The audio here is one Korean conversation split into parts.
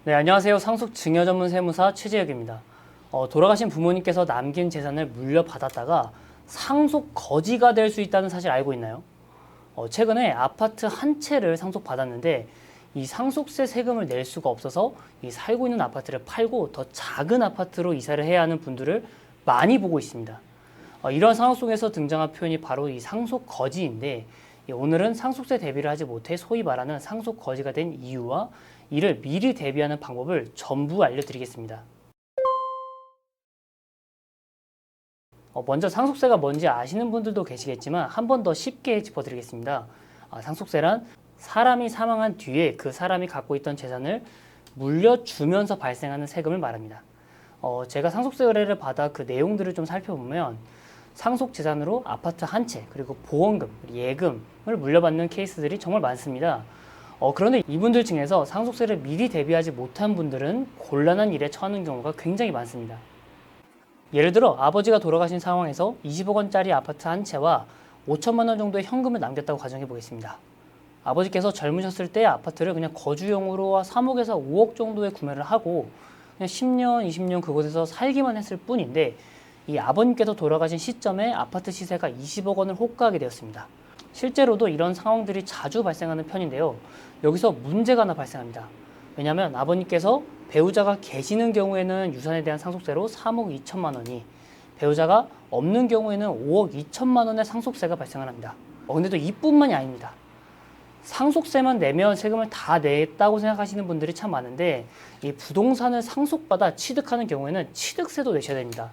네, 안녕하세요. 상속 증여 전문 세무사 최재혁입니다. 돌아가신 부모님께서 남긴 재산을 물려받았다가 상속 거지가 될 수 있다는 사실 알고 있나요? 최근에 아파트 한 채를 상속받았는데 이 상속세 세금을 낼 수가 없어서 이 살고 있는 아파트를 팔고 더 작은 아파트로 이사를 해야 하는 분들을 많이 보고 있습니다. 이런 상황 속에서 등장한 표현이 바로 이 상속 거지인데, 오늘은 상속세 대비를 하지 못해 소위 말하는 상속 거지가 된 이유와 이를 미리 대비하는 방법을 전부 알려드리겠습니다. 먼저 상속세가 뭔지 아시는 분들도 계시겠지만 한 번 더 쉽게 짚어드리겠습니다. 상속세란 사람이 사망한 뒤에 그 사람이 갖고 있던 재산을 물려주면서 발생하는 세금을 말합니다. 제가 상속세 의뢰를 받아 그 내용들을 좀 살펴보면 상속 재산으로 아파트 한 채, 그리고 보험금, 예금을 물려받는 케이스들이 정말 많습니다. 그런데 이분들 중에서 상속세를 미리 대비하지 못한 분들은 곤란한 일에 처하는 경우가 굉장히 많습니다. 예를 들어 아버지가 돌아가신 상황에서 20억 원짜리 아파트 한 채와 5천만 원 정도의 현금을 남겼다고 가정해 보겠습니다. 아버지께서 젊으셨을 때 아파트를 그냥 거주용으로 3억에서 5억 정도에 구매를 하고 그냥 10년, 20년 그곳에서 살기만 했을 뿐인데, 이 아버님께서 돌아가신 시점에 아파트 시세가 20억 원을 호가하게 되었습니다. 실제로도 이런 상황들이 자주 발생하는 편인데요. 여기서 문제가 하나 발생합니다. 왜냐하면 아버님께서 배우자가 계시는 경우에는 유산에 대한 상속세로 3억 2천만 원이, 배우자가 없는 경우에는 5억 2천만 원의 상속세가 발생합니다. 근데 또 이뿐만이 아닙니다. 상속세만 내면 세금을 다 냈다고 생각하시는 분들이 참 많은데, 이 부동산을 상속받아 취득하는 경우에는 취득세도 내셔야 됩니다.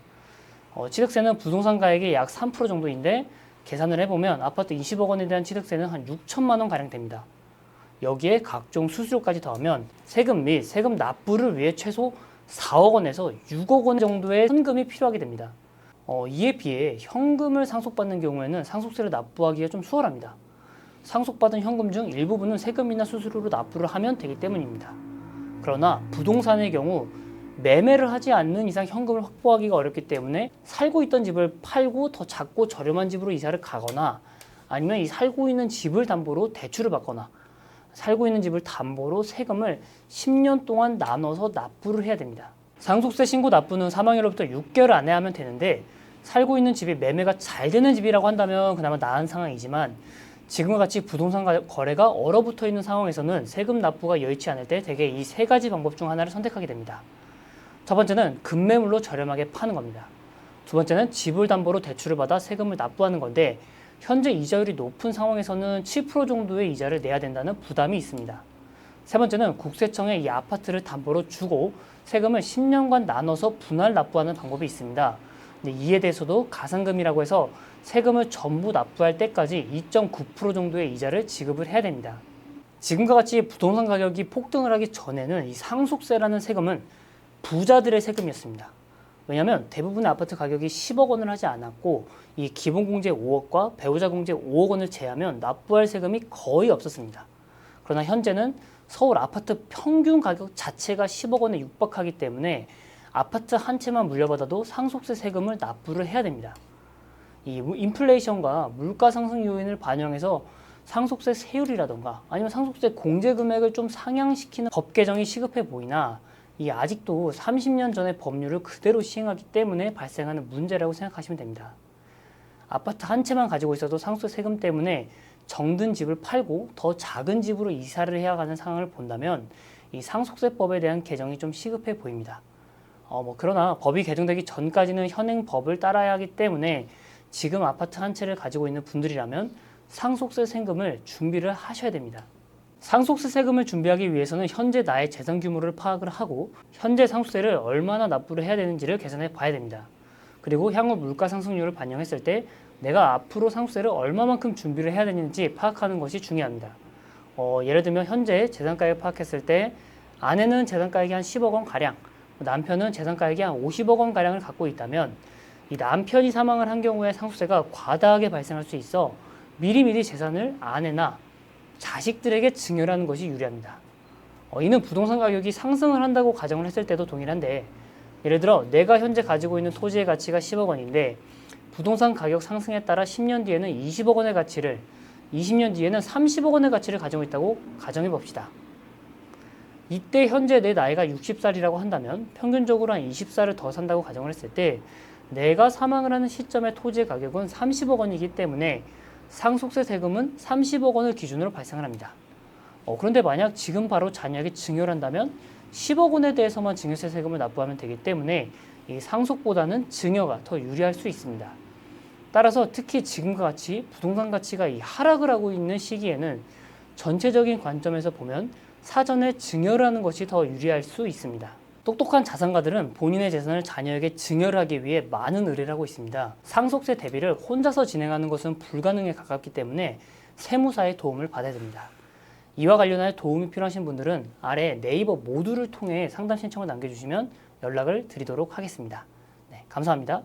취득세는 부동산 가액의 약 3% 정도인데 계산을 해보면 아파트 20억 원에 대한 취득세는 한 6천만 원 가량 됩니다. 여기에 각종 수수료까지 더하면 세금 및 세금 납부를 위해 최소 4억 원에서 6억 원 정도의 현금이 필요하게 됩니다. 이에 비해 현금을 상속받는 경우에는 상속세를 납부하기가 좀 수월합니다. 상속받은 현금 중 일부분은 세금이나 수수료로 납부를 하면 되기 때문입니다. 그러나 부동산의 경우 매매를 하지 않는 이상 현금을 확보하기가 어렵기 때문에 살고 있던 집을 팔고 더 작고 저렴한 집으로 이사를 가거나, 아니면 이 살고 있는 집을 담보로 대출을 받거나, 살고 있는 집을 담보로 세금을 10년 동안 나눠서 납부를 해야 됩니다. 상속세 신고 납부는 사망일로부터 6개월 안에 하면 되는데, 살고 있는 집이 매매가 잘 되는 집이라고 한다면 그나마 나은 상황이지만, 지금과 같이 부동산 거래가 얼어붙어 있는 상황에서는 세금 납부가 여의치 않을 때 대개 이 세 가지 방법 중 하나를 선택하게 됩니다. 첫 번째는 급매물로 저렴하게 파는 겁니다. 두 번째는 집을 담보로 대출을 받아 세금을 납부하는 건데, 현재 이자율이 높은 상황에서는 7% 정도의 이자를 내야 된다는 부담이 있습니다. 세 번째는 국세청에 이 아파트를 담보로 주고 세금을 10년간 나눠서 분할 납부하는 방법이 있습니다. 근데 이에 대해서도 가산금이라고 해서 세금을 전부 납부할 때까지 2.9% 정도의 이자를 지급을 해야 됩니다. 지금과 같이 부동산 가격이 폭등을 하기 전에는 이 상속세라는 세금은 부자들의 세금이었습니다. 왜냐하면 대부분의 아파트 가격이 10억 원을 하지 않았고, 이 기본공제 5억과 배우자 공제 5억 원을 제하면 납부할 세금이 거의 없었습니다. 그러나 현재는 서울 아파트 평균 가격 자체가 10억 원에 육박하기 때문에 아파트 한 채만 물려받아도 상속세 세금을 납부를 해야 됩니다. 이 인플레이션과 물가 상승 요인을 반영해서 상속세 세율이라던가 아니면 상속세 공제 금액을 좀 상향시키는 법 개정이 시급해 보이나, 이 아직도 30년 전의 법률을 그대로 시행하기 때문에 발생하는 문제라고 생각하시면 됩니다. 아파트 한 채만 가지고 있어도 상속세 세금 때문에 정든 집을 팔고 더 작은 집으로 이사를 해야 하는 상황을 본다면 이 상속세법에 대한 개정이 좀 시급해 보입니다. 그러나 법이 개정되기 전까지는 현행 법을 따라야 하기 때문에 지금 아파트 한 채를 가지고 있는 분들이라면 상속세 세금을 준비를 하셔야 됩니다. 상속세 세금을 준비하기 위해서는 현재 나의 재산 규모를 파악을 하고 현재 상속세를 얼마나 납부를 해야 되는지를 계산해 봐야 됩니다. 그리고 향후 물가 상승률을 반영했을 때 내가 앞으로 상속세를 얼마만큼 준비를 해야 되는지 파악하는 것이 중요합니다. 예를 들면 현재 재산가액 파악했을 때 아내는 재산가액이 한 10억 원 가량, 남편은 재산가액이 한 50억 원 가량을 갖고 있다면 이 남편이 사망을 한 경우에 상속세가 과다하게 발생할 수 있어 미리미리 재산을 아내나 자식들에게 증여를 하는 것이 유리합니다. 이는 부동산 가격이 상승을 한다고 가정을 했을 때도 동일한데, 예를 들어 내가 현재 가지고 있는 토지의 가치가 10억 원인데 부동산 가격 상승에 따라 10년 뒤에는 20억 원의 가치를, 20년 뒤에는 30억 원의 가치를 가지고 있다고 가정해 봅시다. 이때 현재 내 나이가 60살이라고 한다면 평균적으로 한 20살을 더 산다고 가정을 했을 때 내가 사망을 하는 시점의 토지의 가격은 30억 원이기 때문에 상속세 세금은 30억 원을 기준으로 발생을 합니다. 그런데 만약 지금 바로 자녀에게 증여를 한다면 10억 원에 대해서만 증여세 세금을 납부하면 되기 때문에 이 상속보다는 증여가 더 유리할 수 있습니다. 따라서 특히 지금과 같이 부동산 가치가 이 하락을 하고 있는 시기에는 전체적인 관점에서 보면 사전에 증여를 하는 것이 더 유리할 수 있습니다. 똑똑한 자산가들은 본인의 재산을 자녀에게 증여를 하기 위해 많은 의뢰를 하고 있습니다. 상속세 대비를 혼자서 진행하는 것은 불가능에 가깝기 때문에 세무사의 도움을 받아야 됩니다. 이와 관련하여 도움이 필요하신 분들은 아래 네이버 모두를 통해 상담 신청을 남겨주시면 연락을 드리도록 하겠습니다. 네, 감사합니다.